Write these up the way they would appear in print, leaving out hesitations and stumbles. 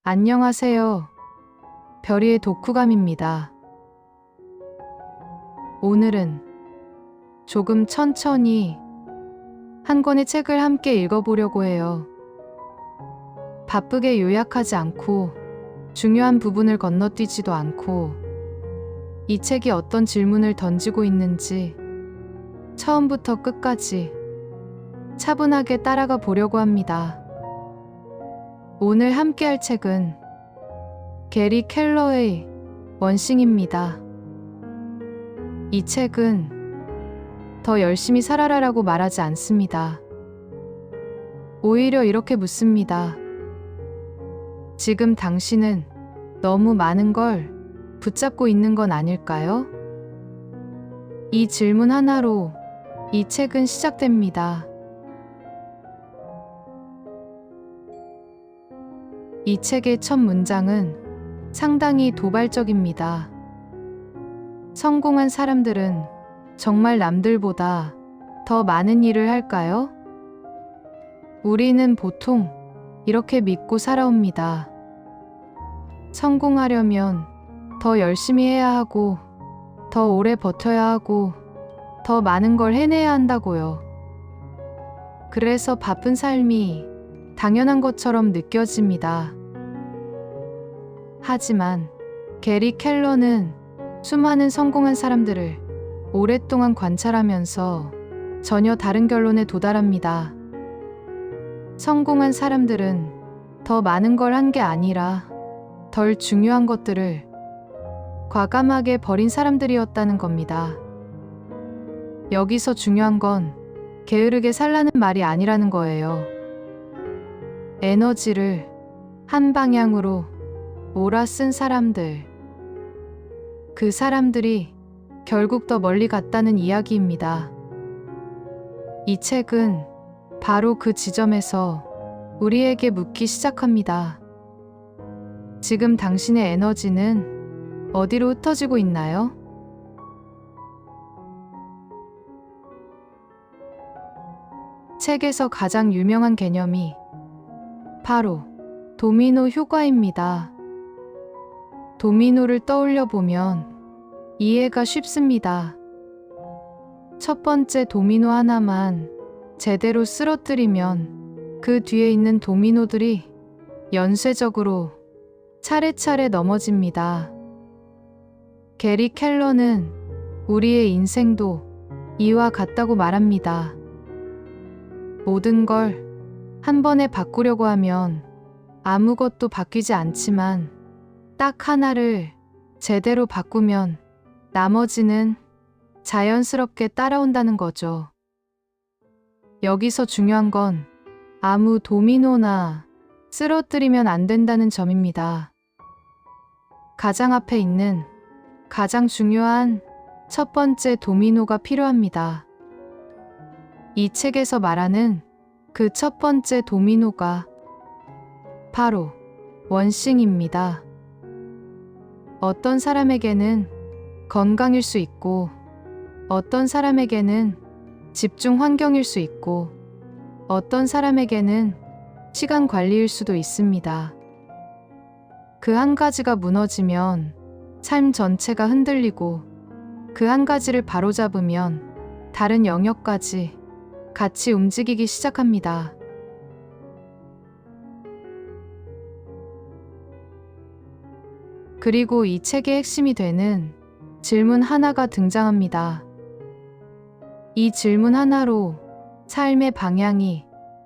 안녕하세요. 별이의 독후감입니다. 오늘은 조금 천천히 한 권의 책을 함께 읽어보려고 해요. 바쁘게 요약하지 않고 중요한 부분을 건너뛰지도 않고 이 책이 어떤 질문을 던지고 있는지 처음부터 끝까지 차분하게 따라가 보려고 합니다. 오늘 함께 할 책은 게리 켈러의 원싱입니다. 이 책은 더 열심히 살아라라고 말하지 않습니다. 오히려 이렇게 묻습니다. 지금 당신은 너무 많은 걸 붙잡고 있는 건 아닐까요? 이 질문 하나로 이 책은 시작됩니다. 이 책의 첫 문장은 상당히 도발적입니다. 성공한 사람들은 정말 남들보다 더 많은 일을 할까요? 우리는 보통 이렇게 믿고 살아옵니다. 성공하려면 더 열심히 해야 하고, 더 오래 버텨야 하고, 더 많은 걸 해내야 한다고요. 그래서 바쁜 삶이 당연한 것처럼 느껴집니다. 하지만 게리 켈러는 수많은 성공한 사람들을 오랫동안 관찰하면서 전혀 다른 결론에 도달합니다. 성공한 사람들은 더 많은 걸 한 게 아니라 덜 중요한 것들을 과감하게 버린 사람들이었다는 겁니다. 여기서 중요한 건 게으르게 살라는 말이 아니라는 거예요. 에너지를 한 방향으로 몰아쓴 사람들. 그 사람들이 결국 더 멀리 갔다는 이야기입니다. 이 책은 바로 그 지점에서 우리에게 묻기 시작합니다. 지금 당신의 에너지는 어디로 흩어지고 있나요? 책에서 가장 유명한 개념이 바로 도미노 효과입니다. 도미노를 떠올려 보면 이해가 쉽습니다. 첫 번째 도미노 하나만 제대로 쓰러뜨리면 그 뒤에 있는 도미노들이 연쇄적으로 차례차례 넘어집니다. 게리 켈러는 우리의 인생도 이와 같다고 말합니다. 모든 걸 한 번에 바꾸려고 하면 아무것도 바뀌지 않지만 딱 하나를 제대로 바꾸면 나머지는 자연스럽게 따라온다는 거죠. 여기서 중요한 건 아무 도미노나 쓰러뜨리면 안 된다는 점입니다. 가장 앞에 있는 가장 중요한 첫 번째 도미노가 필요합니다. 이 책에서 말하는 그 첫 번째 도미노가 바로 원싱입니다. 어떤 사람에게는 건강일 수 있고, 어떤 사람에게는 집중 환경일 수 있고, 어떤 사람에게는 시간 관리일 수도 있습니다. 그 한 가지가 무너지면 삶 전체가 흔들리고, 그 한 가지를 바로잡으면 다른 영역까지 같이 움직이기 시작합니다. 그리고 이 책의 핵심이 되는 질문 하나가 등장합니다. 이 질문 하나로 삶의 방향이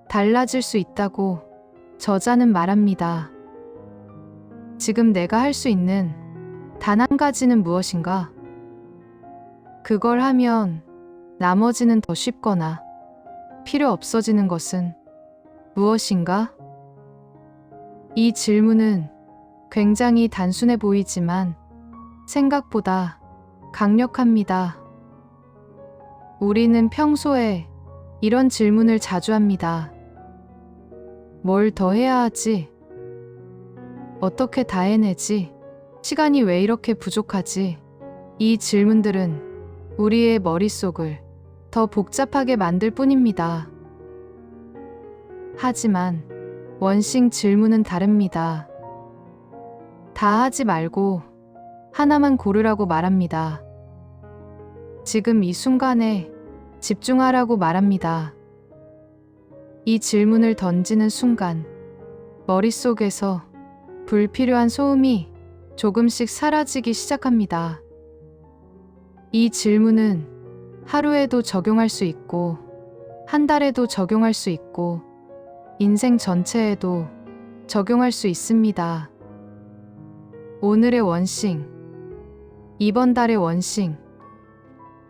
달라질 수 있다고 저자는 말합니다. 지금 내가 할 수 있는 단 한 가지는 무엇인가? 그걸 하면 나머지는 더 쉽거나 필요 없어지는 것은 무엇인가? 이 질문은 굉장히 단순해 보이지만 생각보다 강력합니다. 우리는 평소에 이런 질문을 자주 합니다. 뭘 더 해야 하지? 어떻게 다 해내지? 시간이 왜 이렇게 부족하지? 이 질문들은 우리의 머릿속을 더 복잡하게 만들 뿐입니다. 하지만 원싱 질문은 다릅니다. 다 하지 말고 하나만 고르라고 말합니다. 지금 이 순간에 집중하라고 말합니다. 이 질문을 던지는 순간 머릿속에서 불필요한 소음이 조금씩 사라지기 시작합니다. 이 질문은 하루에도 적용할 수 있고, 한 달에도 적용할 수 있고, 인생 전체에도 적용할 수 있습니다. 오늘의 원싱, 이번 달의 원싱,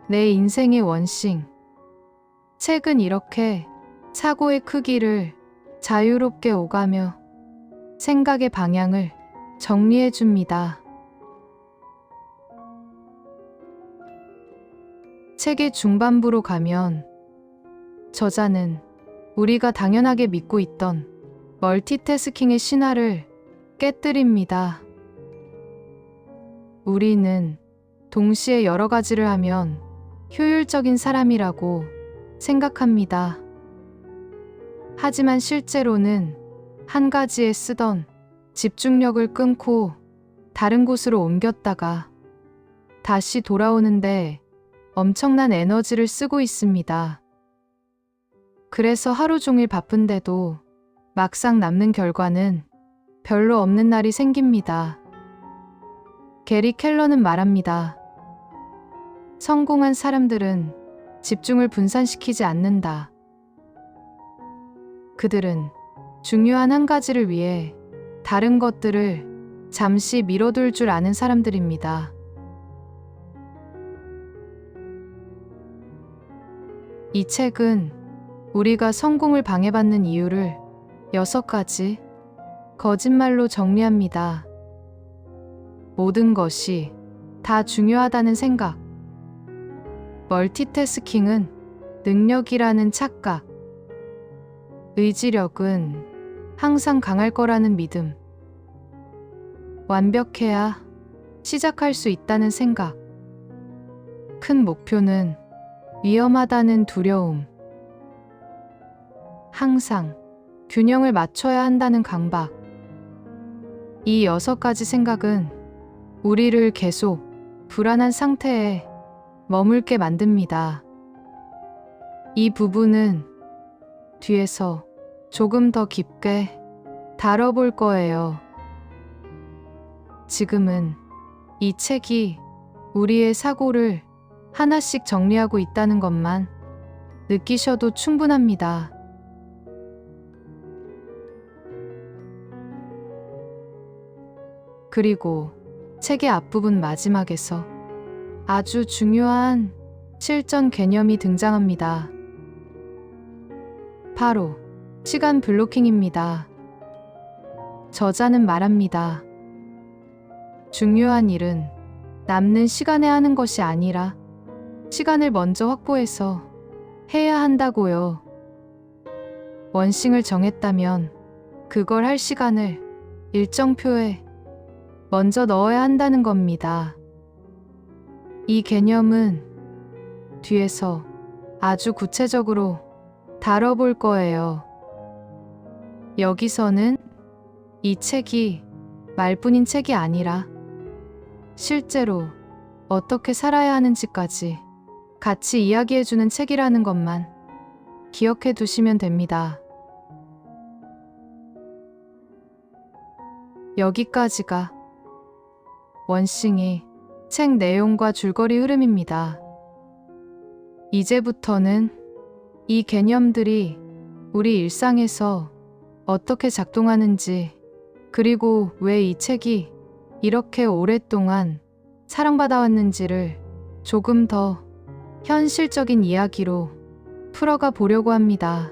내 인생의 원싱. 책은 이렇게 사고의 크기를 자유롭게 오가며 생각의 방향을 정리해 줍니다. 책의 중반부로 가면 저자는 우리가 당연하게 믿고 있던 멀티태스킹의 신화를 깨뜨립니다. 우리는 동시에 여러 가지를 하면 효율적인 사람이라고 생각합니다. 하지만 실제로는 한 가지에 쓰던 집중력을 끊고 다른 곳으로 옮겼다가 다시 돌아오는데 엄청난 에너지를 쓰고 있습니다. 그래서 하루 종일 바쁜데도 막상 남는 결과는 별로 없는 날이 생깁니다. 게리 켈러는 말합니다. 성공한 사람들은 집중을 분산시키지 않는다. 그들은 중요한 한 가지를 위해 다른 것들을 잠시 미뤄둘 줄 아는 사람들입니다. 이 책은 우리가 성공을 방해받는 이유를 6가지 거짓말로 정리합니다. 모든 것이 다 중요하다는 생각, 멀티태스킹은 능력이라는 착각, 의지력은 항상 강할 거라는 믿음, 완벽해야 시작할 수 있다는 생각, 큰 목표는 위험하다는 두려움, 항상 균형을 맞춰야 한다는 강박. 이 6가지 생각은 우리를 계속 불안한 상태에 머물게 만듭니다. 이 부분은 뒤에서 조금 더 깊게 다뤄볼 거예요. 지금은 이 책이 우리의 사고를 하나씩 정리하고 있다는 것만 느끼셔도 충분합니다. 그리고 책의 앞부분 마지막에서 아주 중요한 실전 개념이 등장합니다. 바로 시간 블로킹입니다. 저자는 말합니다. 중요한 일은 남는 시간에 하는 것이 아니라 시간을 먼저 확보해서 해야 한다고요. 원싱을 정했다면 그걸 할 시간을 일정표에 먼저 넣어야 한다는 겁니다. 이 개념은 뒤에서 아주 구체적으로 다뤄볼 거예요. 여기서는 이 책이 말뿐인 책이 아니라 실제로 어떻게 살아야 하는지까지 같이 이야기해주는 책이라는 것만 기억해 두시면 됩니다. 여기까지가 원싱의 책 내용과 줄거리 흐름입니다. 이제부터는 이 개념들이 우리 일상에서 어떻게 작동하는지, 그리고 왜 이 책이 이렇게 오랫동안 사랑받아왔는지를 조금 더 현실적인 이야기로 풀어가 보려고 합니다.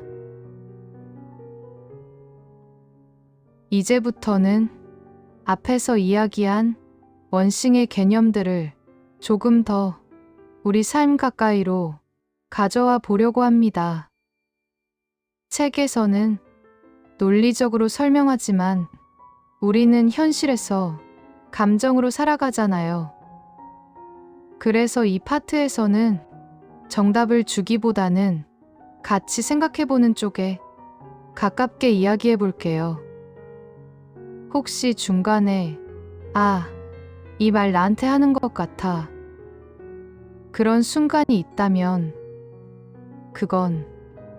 이제부터는 앞에서 이야기한 원싱의 개념들을 조금 더 우리 삶 가까이로 가져와 보려고 합니다. 책에서는 논리적으로 설명하지만 우리는 현실에서 감정으로 살아가잖아요. 그래서 이 파트에서는 정답을 주기보다는 같이 생각해보는 쪽에 가깝게 이야기해 볼게요. 혹시 중간에 아, 이 말 나한테 하는 것 같아. 그런 순간이 있다면 그건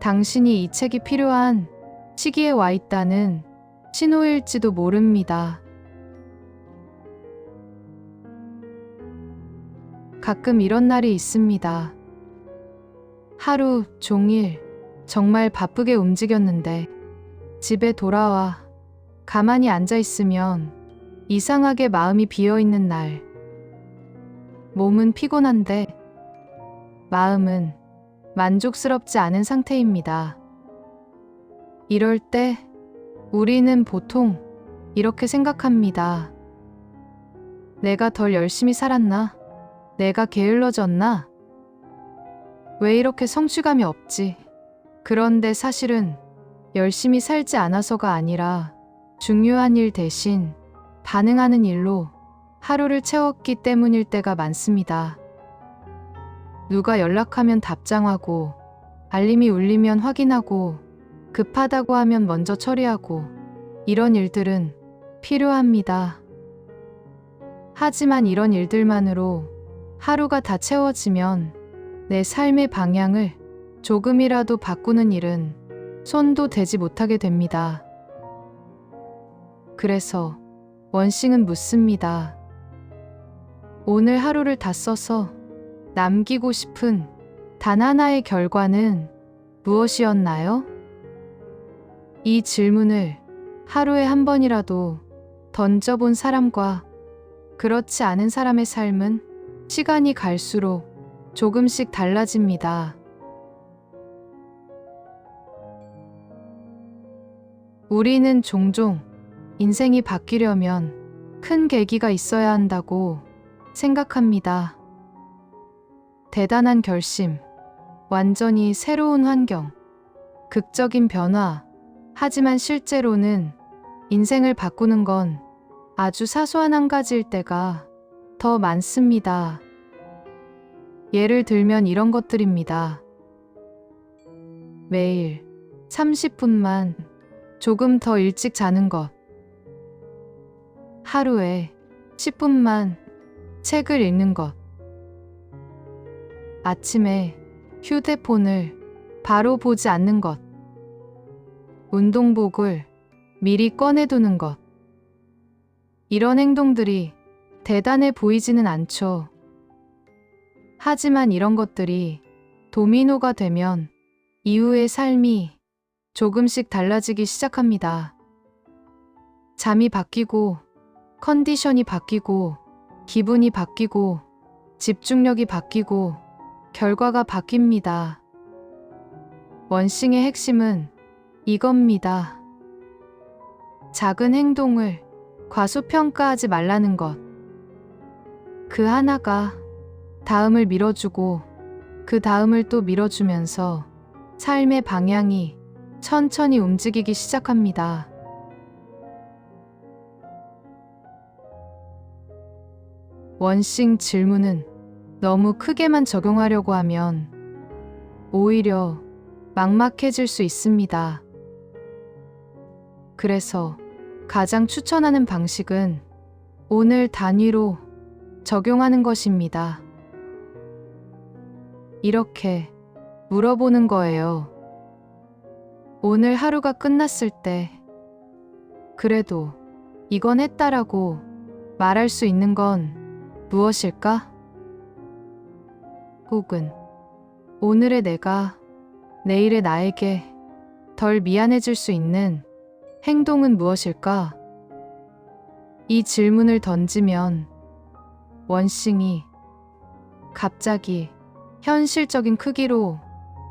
당신이 이 책이 필요한 시기에 와 있다는 신호일지도 모릅니다. 가끔 이런 날이 있습니다. 하루 종일 정말 바쁘게 움직였는데 집에 돌아와 가만히 앉아 있으면 이상하게 마음이 비어 있는 날. 몸은 피곤한데 마음은 만족스럽지 않은 상태입니다. 이럴 때 우리는 보통 이렇게 생각합니다. 내가 덜 열심히 살았나? 내가 게을러졌나? 왜 이렇게 성취감이 없지? 그런데 사실은 열심히 살지 않아서가 아니라 중요한 일 대신 반응하는 일로 하루를 채웠기 때문일 때가 많습니다. 누가 연락하면 답장하고, 알림이 울리면 확인하고, 급하다고 하면 먼저 처리하고, 이런 일들은 필요합니다. 하지만 이런 일들만으로 하루가 다 채워지면 내 삶의 방향을 조금이라도 바꾸는 일은 손도 대지 못하게 됩니다. 그래서 원싱은 묻습니다. 오늘 하루를 다 써서 남기고 싶은 단 하나의 결과는 무엇이었나요? 이 질문을 하루에 한 번이라도 던져본 사람과 그렇지 않은 사람의 삶은 시간이 갈수록 조금씩 달라집니다. 우리는 종종 인생이 바뀌려면 큰 계기가 있어야 한다고 생각합니다. 대단한 결심, 완전히 새로운 환경, 극적인 변화. 하지만 실제로는 인생을 바꾸는 건 아주 사소한 한 가지일 때가 더 많습니다. 예를 들면 이런 것들입니다. 매일 30분만 조금 더 일찍 자는 것. 하루에 10분만 책을 읽는 것. 아침에 휴대폰을 바로 보지 않는 것. 운동복을 미리 꺼내두는 것. 이런 행동들이 대단해 보이지는 않죠. 하지만 이런 것들이 도미노가 되면 이후의 삶이 조금씩 달라지기 시작합니다. 잠이 바뀌고, 컨디션이 바뀌고, 기분이 바뀌고, 집중력이 바뀌고, 결과가 바뀝니다. 원싱의 핵심은 이겁니다. 작은 행동을 과소평가하지 말라는 것. 그 하나가 다음을 밀어주고 그 다음을 또 밀어주면서 삶의 방향이 천천히 움직이기 시작합니다. 원싱 질문은 너무 크게만 적용하려고 하면 오히려 막막해질 수 있습니다. 그래서 가장 추천하는 방식은 오늘 단위로 적용하는 것입니다. 이렇게 물어보는 거예요. 오늘 하루가 끝났을 때 그래도 이건 했다라고 말할 수 있는 건 무엇일까? 혹은 오늘의 내가 내일의 나에게 덜 미안해질 수 있는 행동은 무엇일까? 이 질문을 던지면 원싱이 갑자기 현실적인 크기로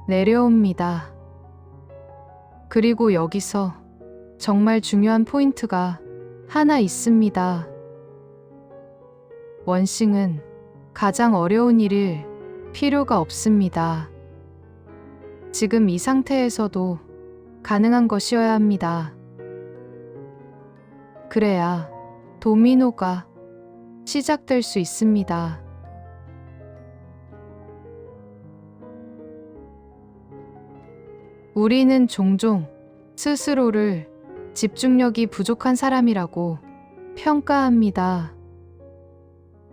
내려옵니다. 그리고 여기서 정말 중요한 포인트가 하나 있습니다. 원싱은 가장 어려운 일일 필요가 없습니다. 지금 이 상태에서도 가능한 것이어야 합니다. 그래야 도미노가 시작될 수 있습니다. 우리는 종종 스스로를 집중력이 부족한 사람이라고 평가합니다.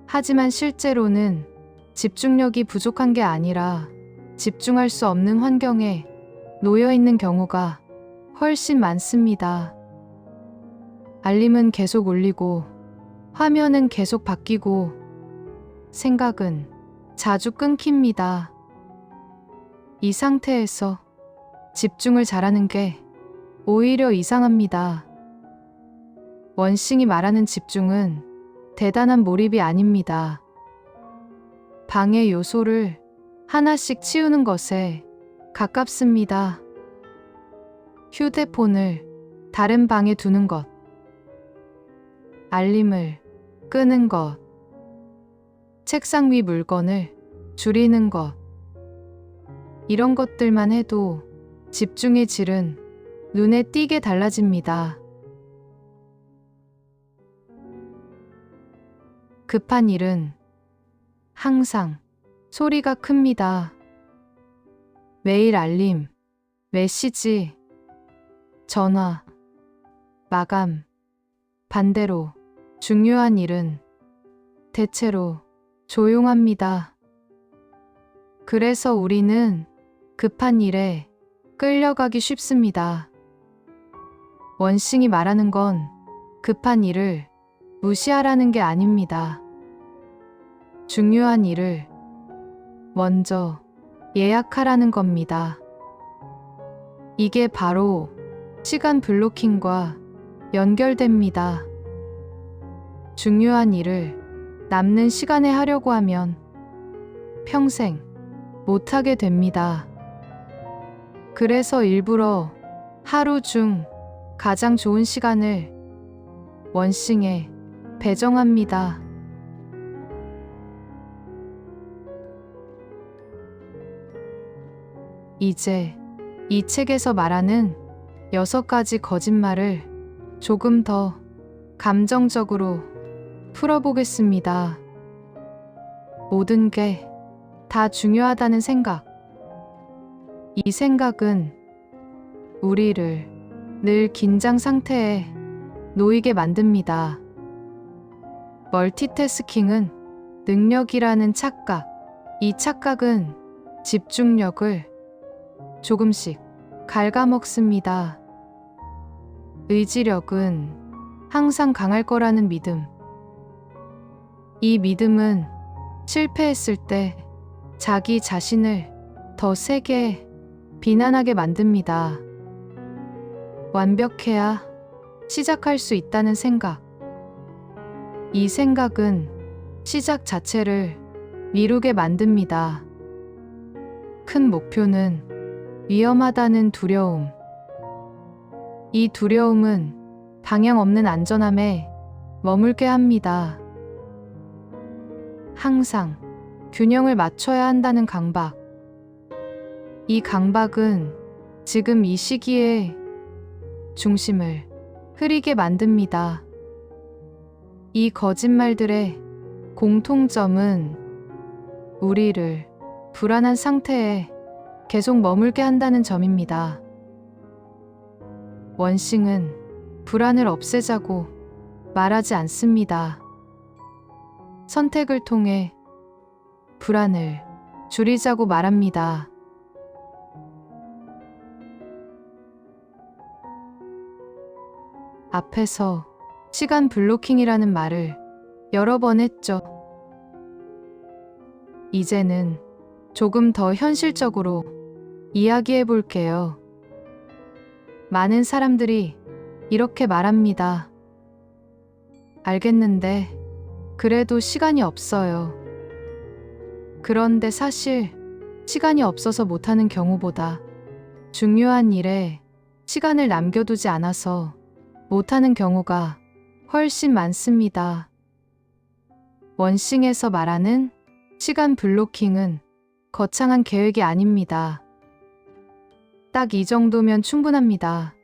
하지만 실제로는 집중력이 부족한 게 아니라 집중할 수 없는 환경에 놓여 있는 경우가 훨씬 많습니다. 알림은 계속 울리고, 화면은 계속 바뀌고, 생각은 자주 끊깁니다. 이 상태에서 집중을 잘하는 게 오히려 이상합니다. 원싱이 말하는 집중은 대단한 몰입이 아닙니다. 방해 요소를 하나씩 치우는 것에 가깝습니다. 휴대폰을 다른 방에 두는 것, 알림을 끄는 것, 책상 위 물건을 줄이는 것, 이런 것들만 해도 집중의 질은 눈에 띄게 달라집니다. 급한 일은 항상 소리가 큽니다. 메일 알림, 메시지, 전화, 마감. 반대로 중요한 일은 대체로 조용합니다. 그래서 우리는 급한 일에 끌려가기 쉽습니다. 원싱이 말하는 건 급한 일을 무시하라는 게 아닙니다. 중요한 일을 먼저 예약하라는 겁니다. 이게 바로 시간 블로킹과 연결됩니다. 중요한 일을 남는 시간에 하려고 하면 평생 못하게 됩니다. 그래서 일부러 하루 중 가장 좋은 시간을 원싱에 배정합니다. 이제 이 책에서 말하는 6가지 거짓말을 조금 더 감정적으로 풀어보겠습니다. 모든 게 다 중요하다는 생각. 이 생각은 우리를 늘 긴장 상태에 놓이게 만듭니다. 멀티태스킹은 능력이라는 착각. 이 착각은 집중력을 조금씩 갉아먹습니다. 의지력은 항상 강할 거라는 믿음. 이 믿음은 실패했을 때 자기 자신을 더 세게 비난하게 만듭니다. 완벽해야 시작할 수 있다는 생각. 이 생각은 시작 자체를 미루게 만듭니다. 큰 목표는 위험하다는 두려움. 이 두려움은 방향 없는 안전함에 머물게 합니다. 항상 균형을 맞춰야 한다는 강박. 이 강박은 지금 이 시기에 중심을 흐리게 만듭니다. 이 거짓말들의 공통점은 우리를 불안한 상태에 계속 머물게 한다는 점입니다. 원싱은 불안을 없애자고 말하지 않습니다. 선택을 통해 불안을 줄이자고 말합니다. 앞에서 시간 블로킹이라는 말을 여러 번 했죠. 이제는 조금 더 현실적으로 이야기해 볼게요. 많은 사람들이 이렇게 말합니다. 알겠는데, 그래도 시간이 없어요. 그런데 사실 시간이 없어서 못하는 경우보다 중요한 일에 시간을 남겨두지 않아서 못하는 경우가 훨씬 많습니다. 원싱에서 말하는 시간 블로킹은 거창한 계획이 아닙니다. 딱 이 정도면 충분합니다.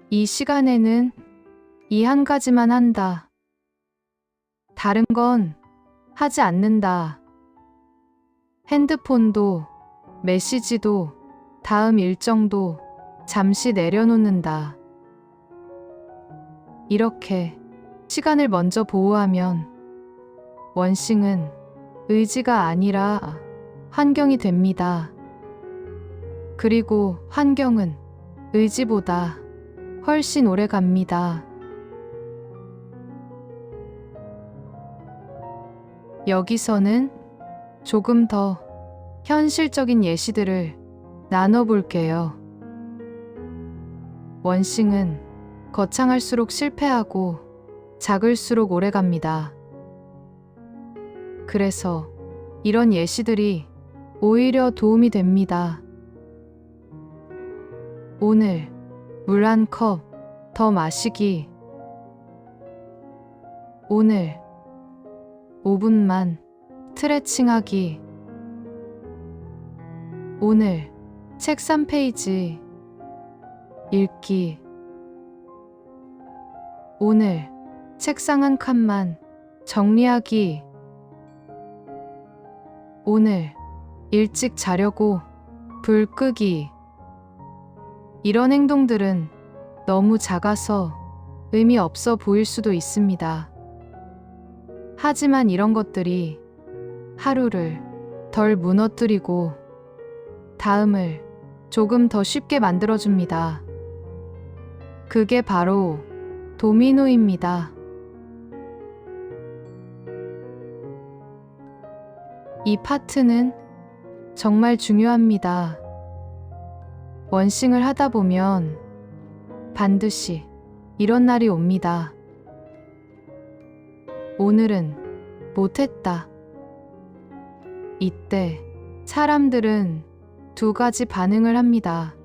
이 시간에는 이 한 가지만 한다. 다른 건 하지 않는다. 핸드폰도, 메시지도, 다음 일정도 잠시 내려놓는다. 이렇게 시간을 먼저 보호하면 원싱은 의지가 아니라 환경이 됩니다. 그리고 환경은 의지보다 훨씬 오래 갑니다. 여기서는 조금 더 현실적인 예시들을 나눠볼게요. 원싱은 거창할수록 실패하고 작을수록 오래 갑니다. 그래서 이런 예시들이 오히려 도움이 됩니다. 오늘 물 한 컵 더 마시기. 오늘 5분만 스트레칭하기. 오늘 책 3페이지 읽기. 오늘 책상 한 칸만 정리하기. 오늘 일찍 자려고 불 끄기. 이런 행동들은 너무 작아서 의미 없어 보일 수도 있습니다. 하지만 이런 것들이 하루를 덜 무너뜨리고 다음을 조금 더 쉽게 만들어줍니다. 그게 바로 도미노입니다. 이 파트는 정말 중요합니다. 원싱을 하다 보면 반드시 이런 날이 옵니다. 오늘은 못했다. 이때 사람들은 두 가지 반응을 합니다.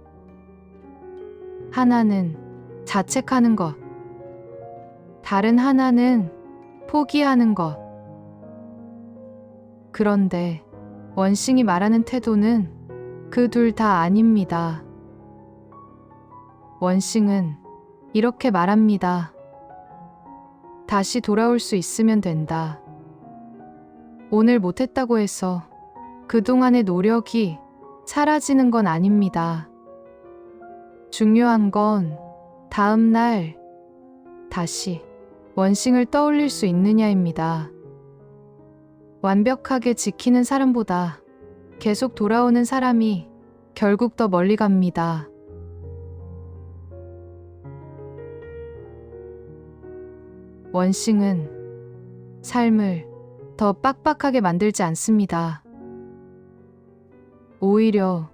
하나는 자책하는 것, 다른 하나는 포기하는 것. 그런데 원싱이 말하는 태도는 그 둘 다 아닙니다. 원싱은 이렇게 말합니다. 다시 돌아올 수 있으면 된다. 오늘 못했다고 해서 그동안의 노력이 사라지는 건 아닙니다. 중요한 건 다음 날 다시 원싱을 떠올릴 수 있느냐입니다. 완벽하게 지키는 사람보다 계속 돌아오는 사람이 결국 더 멀리 갑니다. 원싱은 삶을 더 빡빡하게 만들지 않습니다. 오히려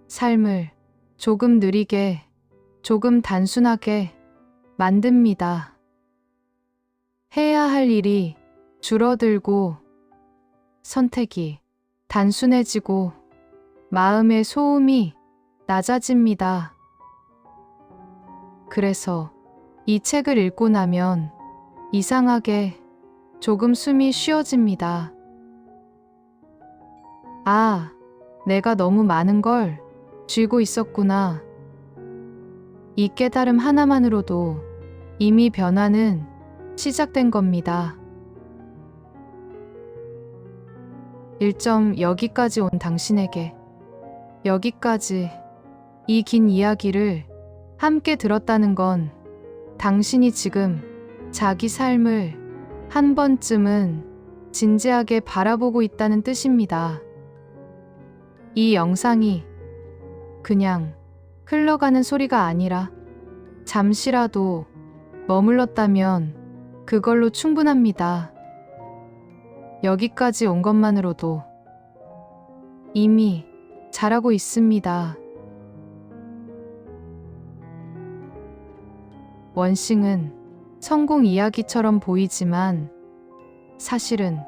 삶을 조금 느리게, 조금 단순하게 만듭니다. 해야 할 일이 줄어들고 선택이 단순해지고 마음의 소음이 낮아집니다. 그래서 이 책을 읽고 나면 이상하게 조금 숨이 쉬어집니다. 아, 내가 너무 많은 걸 쥐고 있었구나. 이 깨달음 하나만으로도 이미 변화는 시작된 겁니다. 1점 여기까지 온 당신에게 여기까지 이 긴 이야기를 함께 들었다는 건 당신이 지금 자기 삶을 한 번쯤은 진지하게 바라보고 있다는 뜻입니다. 이 영상이 그냥 흘러가는 소리가 아니라 잠시라도 머물렀다면 그걸로 충분합니다. 여기까지 온 것만으로도 이미 잘하고 있습니다. 원싱은 성공 이야기처럼 보이지만 사실은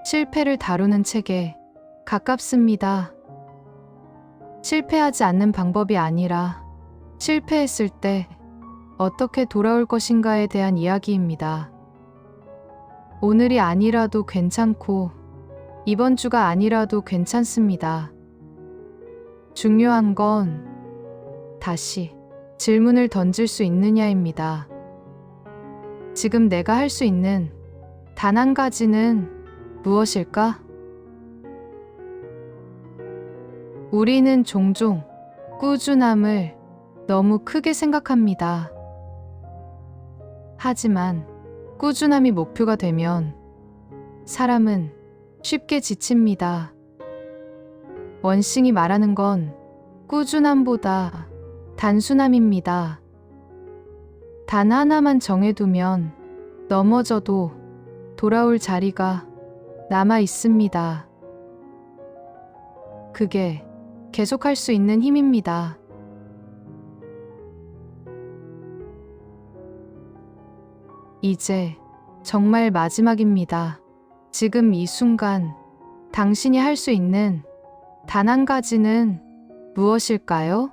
실패를 다루는 책에 가깝습니다. 실패하지 않는 방법이 아니라 실패했을 때 어떻게 돌아올 것인가에 대한 이야기입니다. 오늘이 아니라도 괜찮고 이번 주가 아니라도 괜찮습니다. 중요한 건 다시 질문을 던질 수 있느냐입니다. 지금 내가 할 수 있는 단 한 가지는 무엇일까? 우리는 종종 꾸준함을 너무 크게 생각합니다. 하지만 꾸준함이 목표가 되면 사람은 쉽게 지칩니다. 원싱이 말하는 건 꾸준함보다 단순함입니다. 단 하나만 정해두면 넘어져도 돌아올 자리가 남아 있습니다. 그게 계속할 수 있는 힘입니다. 이제 정말 마지막입니다. 지금 이 순간 당신이 할 수 있는 단 한 가지는 무엇일까요?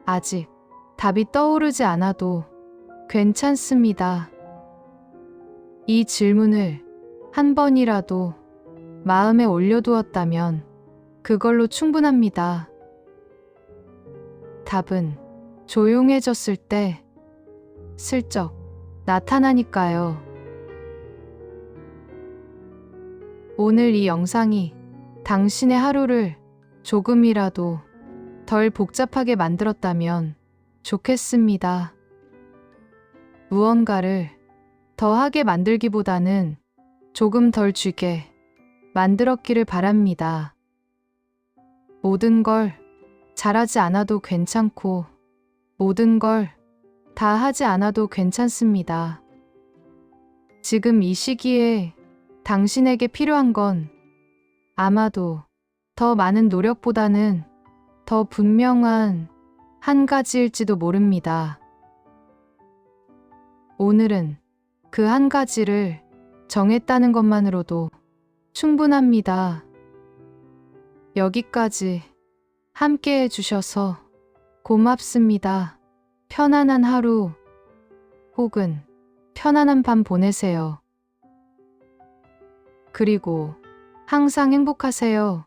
아직 답이 떠오르지 않아도 괜찮습니다. 이 질문을 한 번이라도 마음에 올려두었다면 그걸로 충분합니다. 답은 조용해졌을 때 슬쩍 나타나니까요. 오늘 이 영상이 당신의 하루를 조금이라도 덜 복잡하게 만들었다면 좋겠습니다. 무언가를 더하게 만들기보다는 조금 덜 쥐게 만들었기를 바랍니다. 모든 걸 잘하지 않아도 괜찮고 모든 걸 다 하지 않아도 괜찮습니다. 지금 이 시기에 당신에게 필요한 건 아마도 더 많은 노력보다는 더 분명한 한 가지일지도 모릅니다. 오늘은 그 한 가지를 정했다는 것만으로도 충분합니다. 여기까지 함께 해주셔서 고맙습니다. 편안한 하루 혹은 편안한 밤 보내세요. 그리고 항상 행복하세요.